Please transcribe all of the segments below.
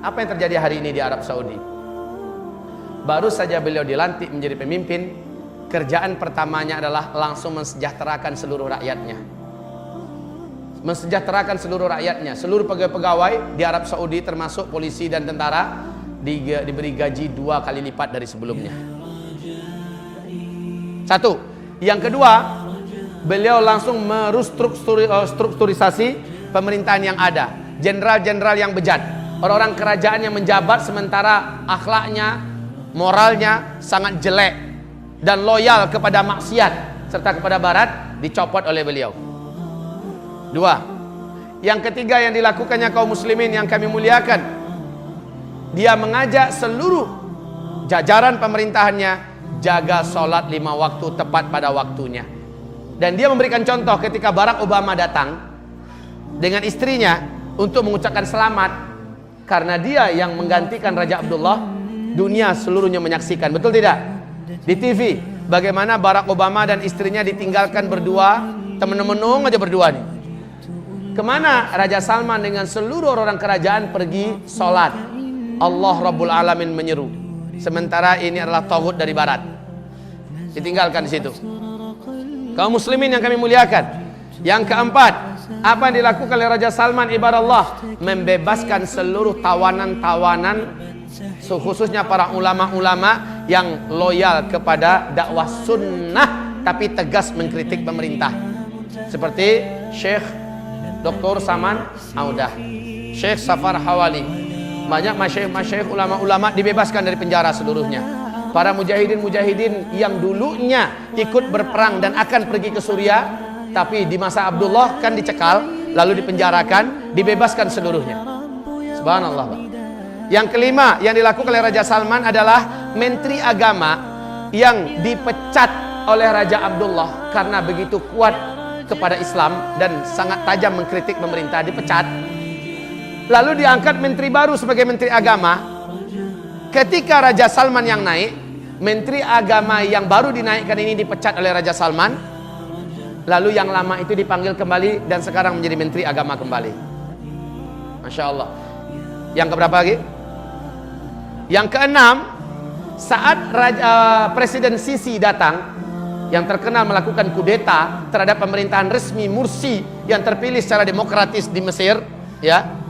Apa yang terjadi hari ini di Arab Saudi? Baru saja beliau dilantik menjadi pemimpin, kerjaan pertamanya adalah langsung mensejahterakan seluruh rakyatnya. Mensejahterakan seluruh rakyatnya. Seluruh pegawai-pegawai di Arab Saudi termasuk polisi dan tentara diberi gaji 2 kali lipat dari sebelumnya. Satu. Yang kedua, beliau langsung merestrukturisasi pemerintahan yang ada. Jenderal-jenderal yang bejat, orang-orang kerajaan yang menjabat sementara akhlaknya, moralnya sangat jelek dan loyal kepada maksiat serta kepada barat, dicopot oleh beliau. Dua. Yang ketiga yang dilakukannya kaum muslimin yang kami muliakan, dia mengajak seluruh jajaran pemerintahannya jaga sholat 5 waktu tepat pada waktunya. Dan dia memberikan contoh ketika Barack Obama datang dengan istrinya untuk mengucapkan selamat karena dia yang menggantikan Raja Abdullah. Dunia seluruhnya menyaksikan, betul tidak? Di TV bagaimana Barack Obama dan istrinya ditinggalkan berdua, temen-menung aja berdua nih. Kemana Raja Salman dengan seluruh orang kerajaan pergi sholat? Allah Rabbul Alamin menyeru, sementara ini adalah tauhid dari barat, ditinggalkan di situ. Kaum muslimin yang kami muliakan, yang keempat, apa yang dilakukan oleh Raja Salman ibadallah, membebaskan seluruh tawanan-tawanan, khususnya para ulama-ulama yang loyal kepada dakwah sunnah tapi tegas mengkritik pemerintah, seperti Syekh Dr. Saman Audah, Syekh Safar Hawali. Banyak masyayikh ulama-ulama dibebaskan dari penjara seluruhnya. Para mujahidin-mujahidin yang dulunya ikut berperang dan akan pergi ke Suriah, tapi di masa Abdullah kan dicekal, lalu dipenjarakan, dibebaskan seluruhnya. Subhanallah, Pak. Yang kelima yang dilakukan oleh Raja Salman adalah Menteri Agama yang dipecat oleh Raja Abdullah karena begitu kuat kepada Islam dan sangat tajam mengkritik pemerintah, dipecat. Lalu diangkat menteri baru sebagai Menteri Agama. Ketika Raja Salman yang naik, Menteri Agama yang baru dinaikkan ini dipecat oleh Raja Salman. Lalu yang lama itu dipanggil kembali dan sekarang menjadi Menteri Agama kembali. Masya Allah. Yang keberapa lagi? Yang keenam, saat Presiden Sisi datang, yang terkenal melakukan kudeta terhadap pemerintahan resmi Mursi yang terpilih secara demokratis di Mesir, ya,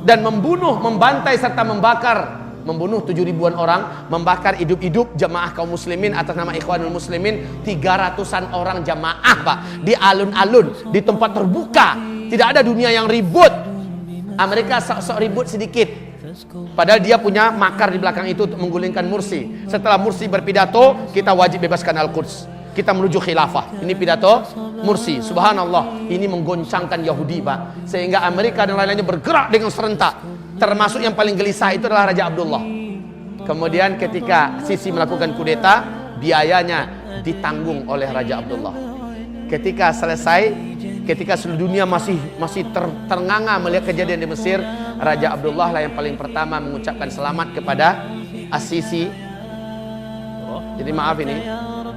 dan membantai serta membunuh 7.000-an orang, membakar hidup-hidup jamaah kaum muslimin atas nama Ikhwanul Muslimin, 300-an orang jamaah, Pak, di alun-alun, di tempat terbuka. Tidak ada dunia yang ribut. Amerika sok-sok ribut sedikit, padahal dia punya makar di belakang itu untuk menggulingkan Mursi. Setelah Mursi berpidato, kita wajib bebaskan Al-Quds, kita menuju khilafah. Ini pidato Mursi, subhanallah, ini menggoncangkan Yahudi, Pak, sehingga Amerika dan lain-lainnya bergerak dengan serentak. Termasuk yang paling gelisah itu adalah Raja Abdullah. Kemudian ketika Sisi melakukan kudeta, biayanya ditanggung oleh Raja Abdullah. Ketika selesai, ketika seluruh dunia masih ternganga melihat kejadian di Mesir, Raja Abdullah lah yang paling pertama mengucapkan selamat kepada As-Sisi. Jadi maaf, ini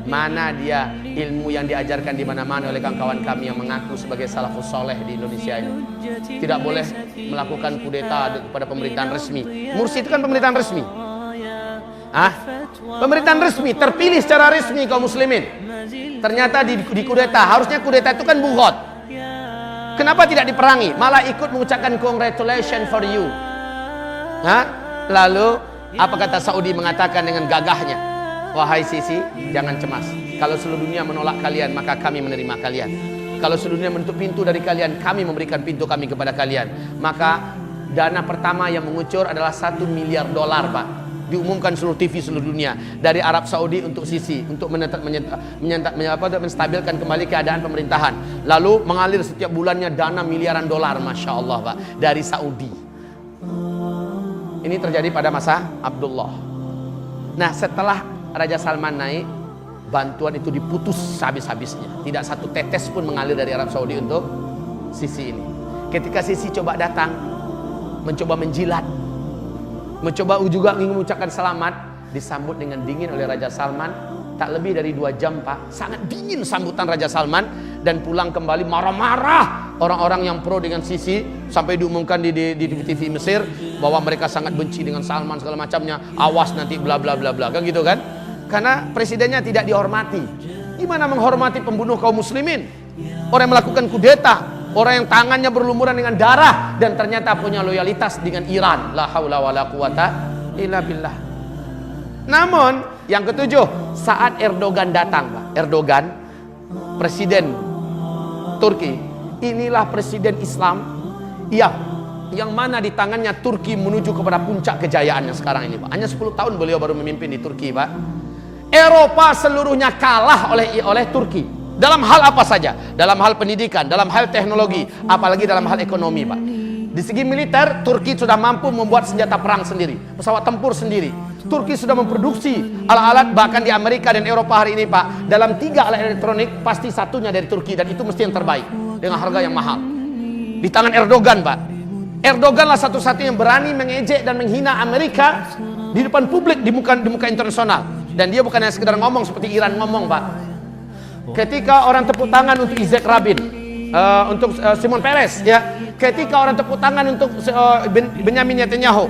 mana dia ilmu yang diajarkan di mana-mana oleh kawan-kawan kami yang mengaku sebagai salafus soleh di Indonesia ini. Tidak boleh melakukan kudeta kepada pemerintahan resmi. Mursi itu kan pemerintahan resmi. Pemerintahan resmi, terpilih secara resmi kaum muslimin. Ternyata di kudeta. Harusnya kudeta itu kan buhot. Kenapa tidak diperangi? Malah ikut mengucapkan congratulations for you. Lalu apa kata Saudi mengatakan dengan gagahnya, wahai Sisi, jangan cemas. Kalau seluruh dunia menolak kalian, maka kami menerima kalian. Kalau seluruh dunia menutup pintu dari kalian, kami memberikan pintu kami kepada kalian. Maka dana pertama yang mengucur adalah $1 miliar, Pak. Diumumkan seluruh TV seluruh dunia dari Arab Saudi untuk Sisi, untuk menstabilkan kembali keadaan pemerintahan. Lalu mengalir setiap bulannya dana miliaran dolar, Masya Allah, Pak, dari Saudi. Ini terjadi pada masa Abdullah. Nah, setelah Raja Salman naik, bantuan itu diputus habis-habisnya. Tidak satu tetes pun mengalir dari Arab Saudi untuk Sisi ini. Ketika Sisi coba datang, mencoba menjilat, mencoba juga ingin mengucapkan selamat, disambut dengan dingin oleh Raja Salman. Tak lebih dari 2 jam, Pak. Sangat dingin sambutan Raja Salman, dan pulang kembali marah-marah orang-orang yang pro dengan Sisi sampai diumumkan di TV Mesir bahwa mereka sangat benci dengan Salman segala macamnya. Awas nanti bla bla bla bla, kan gitu kan? Karena presidennya tidak dihormati. Gimana menghormati pembunuh kaum muslimin? Orang yang melakukan kudeta, orang yang tangannya berlumuran dengan darah dan ternyata punya loyalitas dengan Iran. La haula wala quwata illa billah. Namun yang ketujuh, saat Erdogan datang, Pak. Erdogan, presiden Turki, inilah presiden Islam yang mana di tangannya Turki menuju kepada puncak kejayaannya sekarang ini, Pak. Hanya 10 tahun beliau baru memimpin di Turki, Pak. Eropa seluruhnya kalah oleh Turki. Dalam hal apa saja? Dalam hal pendidikan, dalam hal teknologi, apalagi dalam hal ekonomi, Pak. Di segi militer, Turki sudah mampu membuat senjata perang sendiri, pesawat tempur sendiri. Turki sudah memproduksi alat-alat, bahkan di Amerika dan Eropa hari ini, Pak, dalam 3 alat elektronik pasti satunya dari Turki, dan itu mesti yang terbaik dengan harga yang mahal. Di tangan Erdogan, Pak. Erdogan lah satu-satunya yang berani mengejek dan menghina Amerika di depan publik, di muka internasional. Dan dia bukan hanya sekedar ngomong seperti Iran ngomong, Pak. Ketika orang tepuk tangan untuk Yitzhak Rabin, untuk Shimon Peres, ya. Ketika orang tepuk tangan untuk Benyamin Netanyahu,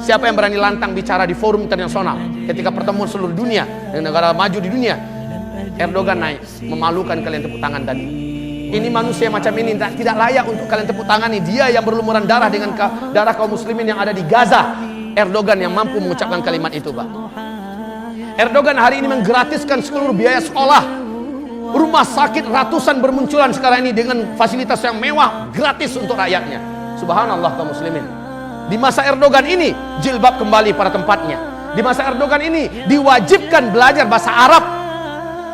siapa yang berani lantang bicara di forum internasional ketika pertemuan seluruh dunia dengan negara maju di dunia? Erdogan naik, memalukan kalian tepuk tangan tadi. Ini manusia macam ini tidak layak untuk kalian tepuk tangan. Dia yang berlumuran darah dengan darah kaum muslimin yang ada di Gaza. Erdogan yang mampu mengucapkan kalimat itu, Pak. Erdogan hari ini menggratiskan seluruh biaya sekolah. Rumah sakit ratusan bermunculan sekarang ini dengan fasilitas yang mewah, gratis untuk rakyatnya. Subhanallah kaum muslimin. Di masa Erdogan ini jilbab kembali pada tempatnya. Di masa Erdogan ini diwajibkan belajar bahasa Arab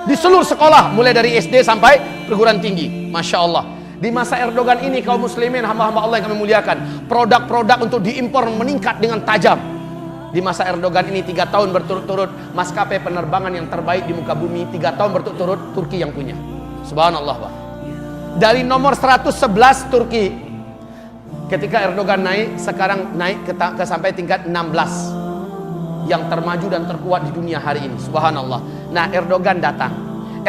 di seluruh sekolah, mulai dari SD sampai perguruan tinggi. Masya Allah. Di masa Erdogan ini kaum muslimin, hamba-hamba Allah yang kami muliakan, produk-produk untuk diimpor meningkat dengan tajam. Di masa Erdogan ini 3 tahun berturut-turut maskapai penerbangan yang terbaik di muka bumi, 3 tahun berturut-turut Turki yang punya. Subhanallah, Pak. Dari nomor 111 Turki ketika Erdogan naik, sekarang naik ke sampai tingkat 16 yang termaju dan terkuat di dunia hari ini. Subhanallah. Nah, Erdogan datang.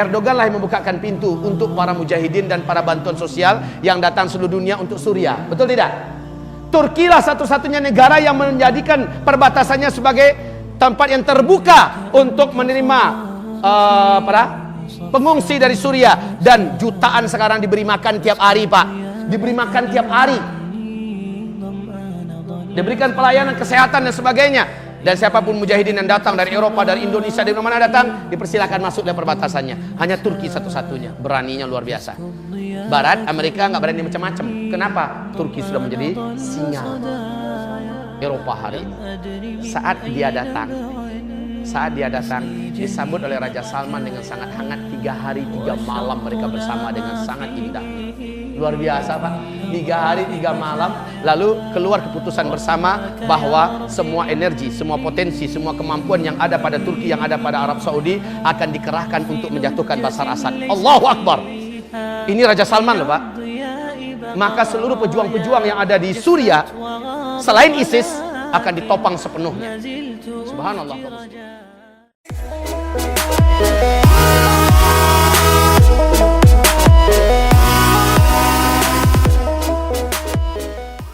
Erdogan lah yang membukakan pintu untuk para mujahidin dan para bantuan sosial yang datang seluruh dunia untuk Suriah. Betul tidak? Turki lah satu-satunya negara yang menjadikan perbatasannya sebagai tempat yang terbuka untuk menerima para pengungsi dari Suriah. Dan jutaan sekarang diberi makan tiap hari, Pak. Diberi makan tiap hari. Diberikan pelayanan kesehatan dan sebagainya. Dan siapapun mujahidin yang datang dari Eropa, dari Indonesia, dari mana datang, dipersilakan masuk dari perbatasannya. Hanya Turki satu-satunya, beraninya luar biasa. Barat, Amerika nggak berani macam-macam. Kenapa? Turki sudah menjadi singa Eropa hari ini. Saat dia datang, disambut oleh Raja Salman dengan sangat hangat. 3 hari 3 malam mereka bersama dengan sangat indah. Luar biasa, Pak. 3 hari 3 malam, lalu keluar keputusan bersama bahwa semua energi, semua potensi, semua kemampuan yang ada pada Turki, yang ada pada Arab Saudi akan dikerahkan untuk menjatuhkan Bashar Assad. Allahu Akbar. Ini Raja Salman loh, Pak. Maka seluruh pejuang-pejuang yang ada di Suriah selain ISIS akan ditopang sepenuhnya. Subhanallah.